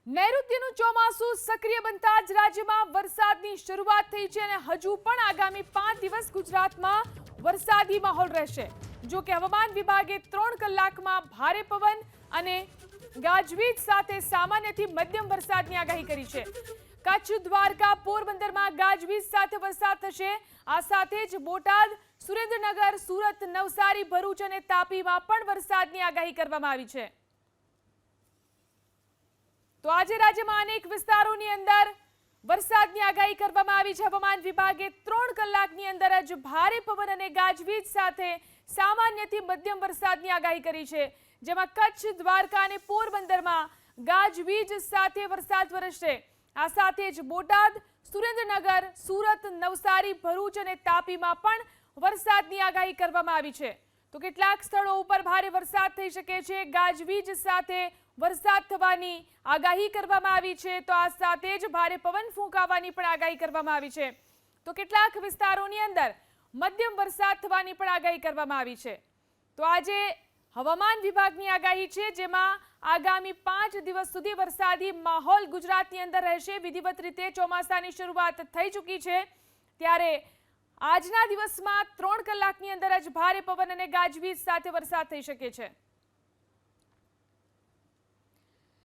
નૈઋત્યનું ચોમાસું સક્રિય બનતા જ રાજ્યમાં વરસાદની શરૂઆત થઈ છે અને હજુ પણ આગામી 5 દિવસ ગુજરાતમાં વરસાદી માહોલ રહેશે। જો કે હવામાન વિભાગે 3 કલાકમાં ભારે પવન અને ગાજવીજ સાથે સામાન્યથી મધ્યમ વરસાદની આગાહી કરી છે। કચ્છ, દ્વારકા, પોરબંદરમાં ગાજવીજ સાથે વરસાદ થશે। આ સાથે જ બોટાદ, સુરેન્દ્રનગર, સુરત, નવસારી, ભરૂચ અને તાપીમાં પણ વરસાદની આગાહી કરવામાં આવી છે। તો આજે રાજ્યમાં અનેક વિસ્તારોની અંદર વરસાદની આગાહી કરવામાં આવી છે। હવામાન વિભાગે 3 કલાકની અંદર જ ભારે પવન અને ગાજવીજ સાથે સામાન્યથી મધ્યમ વરસાદની આગાહી કરી છે, જેમાં કચ્છ, દ્વારકા અને પોરબંદરમાં ગાજવીજ સાથે વરસાદ વરસશે। આ સાથે જ બોટાદ, સુરેન્દ્રનગર, સુરત, નવસારી, ભરૂચ અને તાપીમાં પણ વરસાદની આગાહી કરવામાં આવી છે। તો કેટલાક સ્થળો ઉપર ભારે વરસાદ થઈ શકે છે, ગાજવીજ સાથે વરસાદ થવાની આગાહી કરવામાં આવી છે। તો આ સાથે જ ભારે પવન ફૂંકાવાની પણ આગાહી કરવામાં આવી છે। તો કેટલાક વિસ્તારોની અંદર મધ્યમ વરસાદ થવાની પણ આગાહી કરવામાં આવી છે। તો આજે હવામાન વિભાગની આગાહી છે, જેમાં આગામી 5 દિવસ સુધી વરસાદી માહોલ ગુજરાતની અંદર રહેશે। વિધિવત રીતે ચોમાસાની શરૂઆત થઈ ચૂકી છે, ત્યારે આજના દિવસમાં 3 કલાકની અંદર જ ભારે પવન અને ગાજવીજ સાથે વરસાદ થઈ શકે છે।